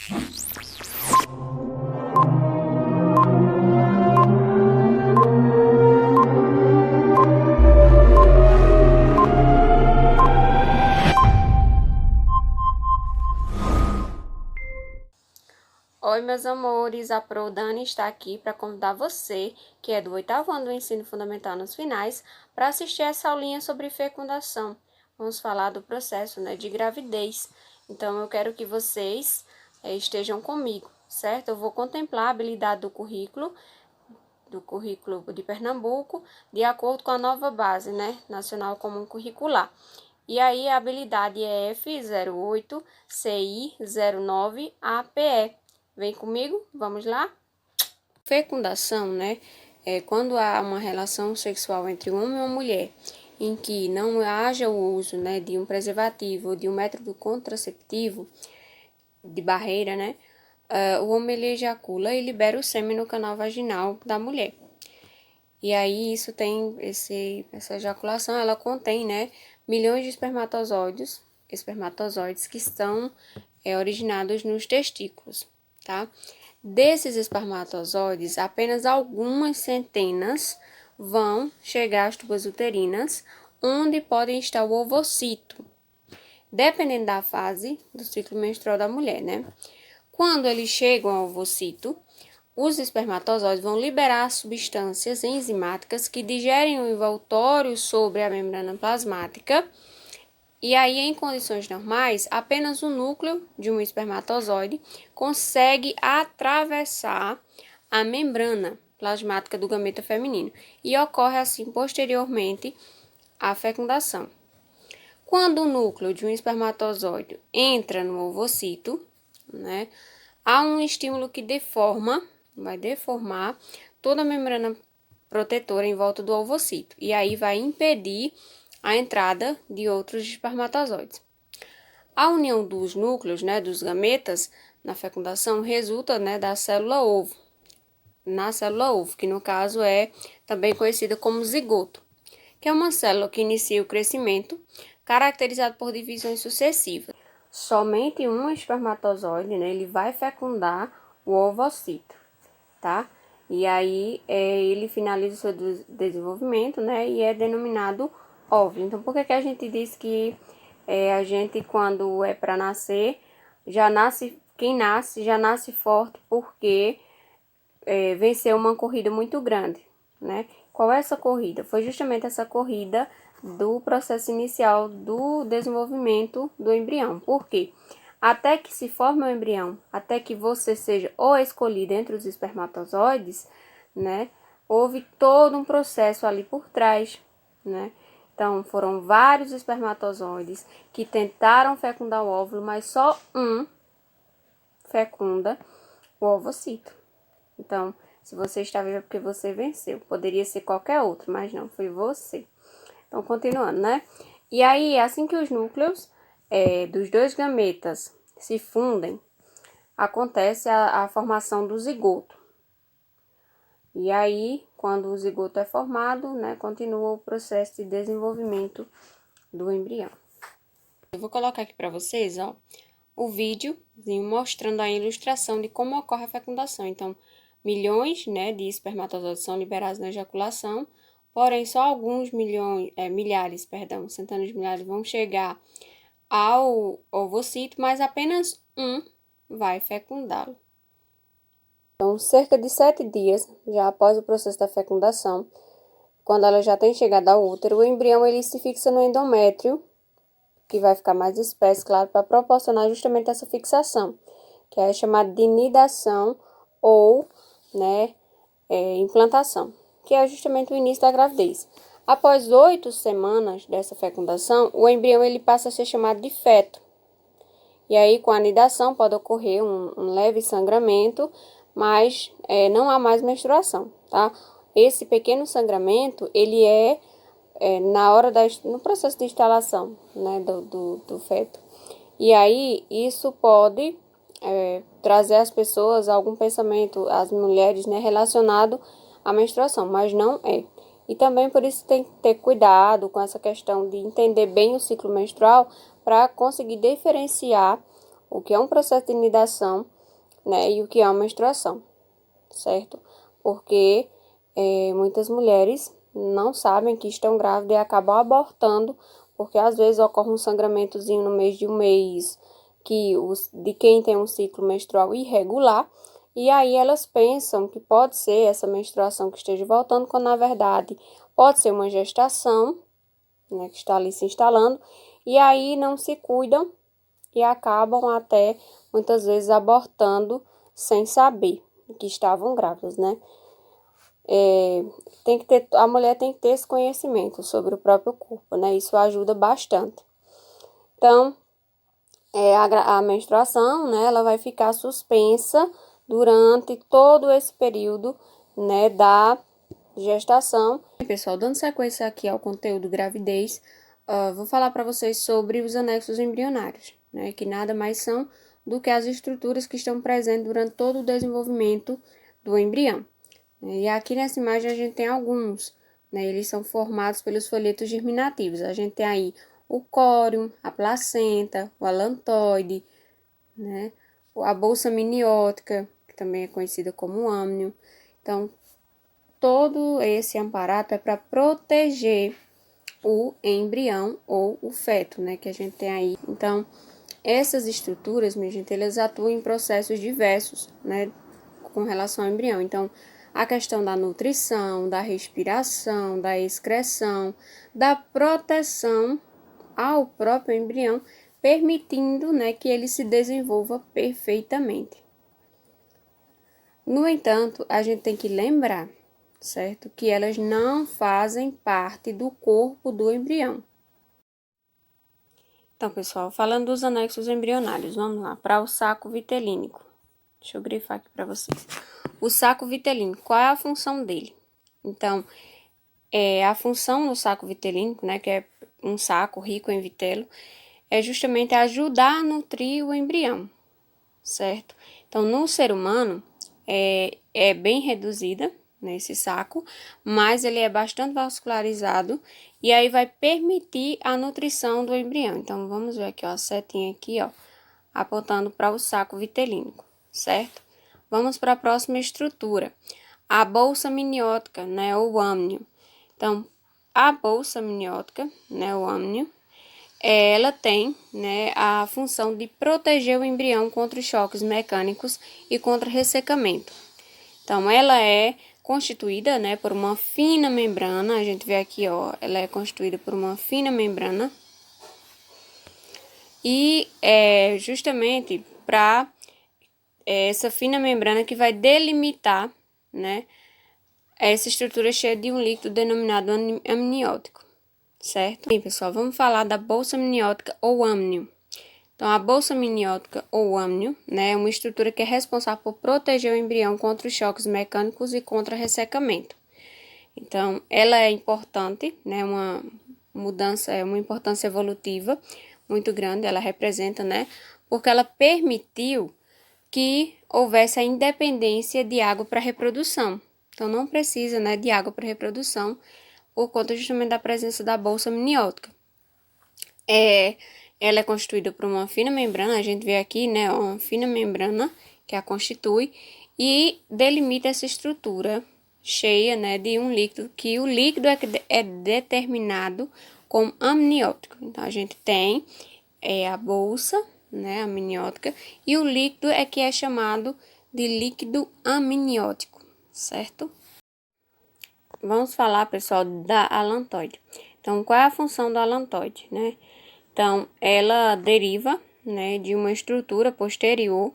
Oi, meus amores, a Dani está aqui para convidar você, que é do 8º ano do ensino fundamental nos finais, para assistir essa aulinha sobre fecundação. Vamos falar do processo, de gravidez. Então, eu quero que vocês estejam comigo, certo? Eu vou contemplar a habilidade do currículo de Pernambuco, de acordo com a nova base, Nacional Comum Curricular. E aí, a habilidade é F08 CI 09 APE. Vem comigo, vamos lá? Fecundação, é quando há uma relação sexual entre um homem e uma mulher, em que não haja o uso, de um preservativo ou de um método contraceptivo de barreira, o homem ele ejacula e libera o sêmen no canal vaginal da mulher. E aí isso tem essa ejaculação, ela contém, milhões de espermatozoides que estão originados nos testículos, tá? Desses espermatozoides, apenas algumas centenas vão chegar às tubas uterinas, onde podem estar o ovocito, dependendo da fase do ciclo menstrual da mulher, Quando eles chegam ao ovocito, os espermatozoides vão liberar substâncias enzimáticas que digerem o envoltório sobre a membrana plasmática. E aí, em condições normais, apenas o núcleo de um espermatozoide consegue atravessar a membrana plasmática do gameta feminino e ocorre assim posteriormente a fecundação. Quando o núcleo de um espermatozoide entra no ovocito, há um estímulo que vai deformar toda a membrana protetora em volta do ovocito e aí vai impedir a entrada de outros espermatozoides. A união dos núcleos, dos gametas, na fecundação, resulta, da célula-ovo. Na célula-ovo, que no caso é também conhecida como zigoto, que é uma célula que inicia o crescimento, caracterizado por divisões sucessivas. Somente um espermatozoide, ele vai fecundar o ovocito, tá? E aí, ele finaliza o seu desenvolvimento, e é denominado óvulo. Então, por que a gente diz que a gente, quando é para nascer, quem nasce já nasce forte porque venceu uma corrida muito grande, Qual é essa corrida? Foi justamente essa corrida do processo inicial do desenvolvimento do embrião. Por quê? Até que se forme o embrião, até que você seja ou escolhido entre os espermatozoides, houve todo um processo ali por trás, Então, foram vários espermatozoides que tentaram fecundar o óvulo, mas só um fecunda o ovocito. Então, se você está vivo é porque você venceu. Poderia ser qualquer outro, mas não, foi você. Então, continuando, E aí, assim que os núcleos dos dois gametas se fundem, acontece a formação do zigoto. E aí, quando o zigoto é formado, continua o processo de desenvolvimento do embrião. Eu vou colocar aqui para vocês, o vídeo mostrando a ilustração de como ocorre a fecundação. Então, milhões, de espermatozoides são liberados na ejaculação, porém, só alguns centenas de milhares vão chegar ao ovocito, mas apenas um vai fecundá-lo. Então, cerca de 7 dias, já após o processo da fecundação, quando ela já tem chegado ao útero, o embrião ele se fixa no endométrio, que vai ficar mais espesso, claro, para proporcionar justamente essa fixação, que é chamada de nidação ou, implantação, que é justamente o início da gravidez. Após 8 semanas dessa fecundação, o embrião ele passa a ser chamado de feto. E aí, com a nidação, pode ocorrer um leve sangramento, mas não há mais menstruação, tá? Esse pequeno sangramento, ele no processo de instalação, do feto. E aí, isso pode trazer às pessoas algum pensamento, às mulheres, relacionado à menstruação, mas não é. E também por isso tem que ter cuidado com essa questão de entender bem o ciclo menstrual para conseguir diferenciar o que é um processo de nidação né, e o que é uma menstruação, certo? Porque muitas mulheres não sabem que estão grávidas e acabam abortando, porque às vezes ocorre um sangramentozinho no mês de um mês, de quem tem um ciclo menstrual irregular, e aí elas pensam que pode ser essa menstruação que esteja voltando, quando na verdade pode ser uma gestação, né, que está ali se instalando, e aí não se cuidam e acabam até muitas vezes abortando sem saber que estavam grávidas, né? A mulher tem que ter esse conhecimento sobre o próprio corpo, né? Isso ajuda bastante. Então, a menstruação, né, ela vai ficar suspensa durante todo esse período, né, da gestação. Pessoal, dando sequência aqui ao conteúdo gravidez, vou falar para vocês sobre os anexos embrionários, né, que nada mais são do que as estruturas que estão presentes durante todo o desenvolvimento do embrião. E aqui nessa imagem a gente tem alguns, né, eles são formados pelos folhetos germinativos. A gente tem aí o córium, a placenta, o alantoide, né, a bolsa amniótica, que também é conhecida como âmnio. Então, todo esse aparato é para proteger o embrião ou o feto, né, que a gente tem aí. Então, essas estruturas, minha gente, elas atuam em processos diversos, né, com relação ao embrião. Então, a questão da nutrição, da respiração, da excreção, da proteção ao próprio embrião, permitindo, né, que ele se desenvolva perfeitamente. No entanto, a gente tem que lembrar, certo, que elas não fazem parte do corpo do embrião. Então, pessoal, falando dos anexos embrionários, vamos lá, para o saco vitelínico. Deixa eu grifar aqui para vocês. O saco vitelínico, qual é a função dele? Então, a função do saco vitelínico, né, que é um saco rico em vitelo, é justamente ajudar a nutrir o embrião, certo? Então, no ser humano, é bem reduzida nesse saco, mas ele é bastante vascularizado e aí vai permitir a nutrição do embrião. Então, vamos ver aqui, ó, a setinha aqui, ó, apontando para o saco vitelínico, certo? Vamos para a próxima estrutura, a bolsa amniótica, né, o âmnio. Então, a bolsa amniótica, né, o âmnio, ela tem, né, a função de proteger o embrião contra os choques mecânicos e contra ressecamento. Então, ela é constituída, né, por uma fina membrana. A gente vê aqui, ó, ela é constituída por uma fina membrana. E é justamente para essa fina membrana que vai delimitar, né, essa estrutura cheia de um líquido denominado amniótico, certo? Bem, pessoal, vamos falar da bolsa amniótica ou âmnio. Então, a bolsa amniótica ou âmnio, né, é uma estrutura que é responsável por proteger o embrião contra os choques mecânicos e contra ressecamento. Então, ela é importante, né, uma importância evolutiva muito grande, ela representa, né, porque ela permitiu que houvesse a independência de água para reprodução. Então, não precisa, né, de água para reprodução por conta justamente da presença da bolsa amniótica. Ela é constituída por uma fina membrana, a gente vê aqui, né, uma fina membrana que a constitui e delimita essa estrutura cheia, né, de um líquido, que o líquido é determinado como amniótico. Então, a gente tem a bolsa, né, amniótica, e o líquido é que é chamado de líquido amniótico, certo? Vamos falar, pessoal, da alantoide. Então, qual é a função do alantoide, né? Então, ela deriva, né, de uma estrutura posterior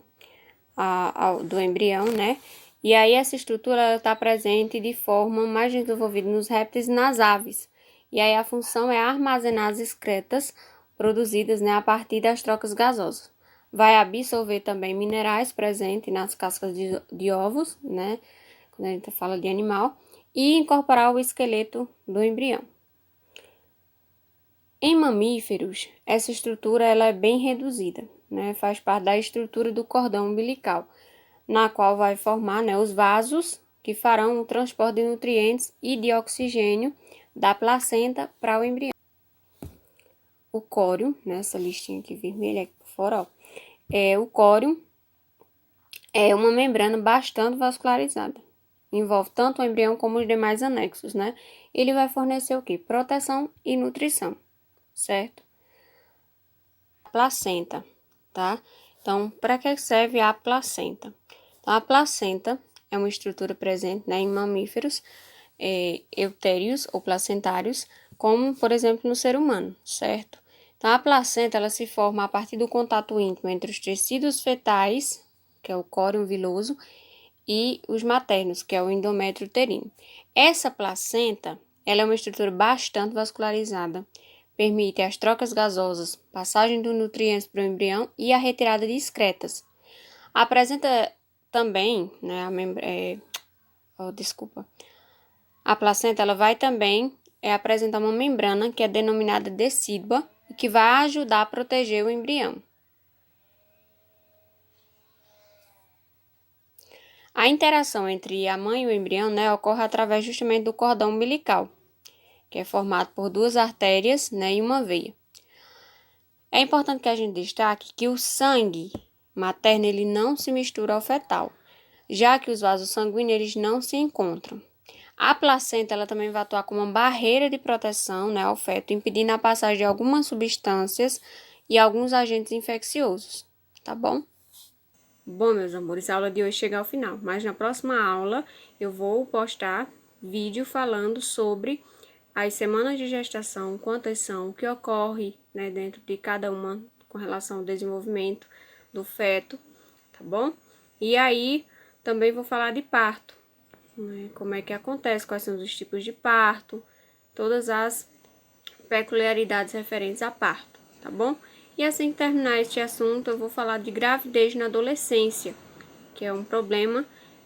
do embrião, né? E aí, essa estrutura está presente de forma mais desenvolvida nos répteis e nas aves. E aí, a função é armazenar as excretas produzidas, né, a partir das trocas gasosas. Vai absorver também minerais presentes nas cascas de ovos, né, quando a gente fala de animal, e incorporar o esqueleto do embrião. Em mamíferos, essa estrutura ela é bem reduzida, né, faz parte da estrutura do cordão umbilical, na qual vai formar, né, os vasos que farão o transporte de nutrientes e de oxigênio da placenta para o embrião. O córium, nessa listinha aqui vermelha aqui por fora, ó, o córium é uma membrana bastante vascularizada. Envolve tanto o embrião como os demais anexos, né? Ele vai fornecer o quê? Proteção e nutrição, certo? Placenta, tá? Então, para que serve a placenta? Então, a placenta é uma estrutura presente, né, em mamíferos eutéreos ou placentários, como, por exemplo, no ser humano, certo? Então, a placenta ela se forma a partir do contato íntimo entre os tecidos fetais, que é o córeo viloso, e os maternos, que é o endométrio uterino. Essa placenta ela é uma estrutura bastante vascularizada, permite as trocas gasosas, passagem dos nutrientes para o embrião e a retirada de excretas. Apresenta também, né, a placenta ela vai também apresentar uma membrana que é denominada decídua e que vai ajudar a proteger o embrião. A interação entre a mãe e o embrião, né, ocorre através justamente do cordão umbilical, que é formado por duas artérias, né, e uma veia. É importante que a gente destaque que o sangue materno ele não se mistura ao fetal, já que os vasos sanguíneos eles não se encontram. A placenta ela também vai atuar como uma barreira de proteção, né, ao feto, impedindo a passagem de algumas substâncias e alguns agentes infecciosos, tá bom? Bom, meus amores, a aula de hoje chega ao final, mas na próxima aula eu vou postar vídeo falando sobre as semanas de gestação, quantas são, o que ocorre, né, dentro de cada uma com relação ao desenvolvimento do feto, tá bom? E aí também vou falar de parto, né, como é que acontece, quais são os tipos de parto, todas as peculiaridades referentes a parto, tá bom? E assim que terminar este assunto, eu vou falar de gravidez na adolescência, que é um problema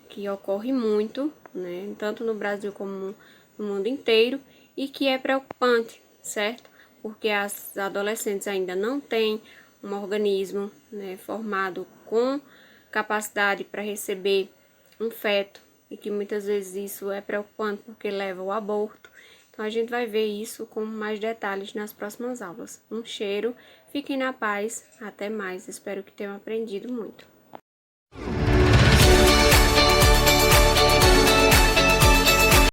que ocorre muito, né, tanto no Brasil como no mundo inteiro, e que é preocupante, certo? Porque as adolescentes ainda não têm um organismo, né, formado com capacidade para receber um feto, e que muitas vezes isso é preocupante porque leva ao aborto. Então, a gente vai ver isso com mais detalhes nas próximas aulas. Um cheiro, fiquem na paz, até mais, espero que tenham aprendido muito.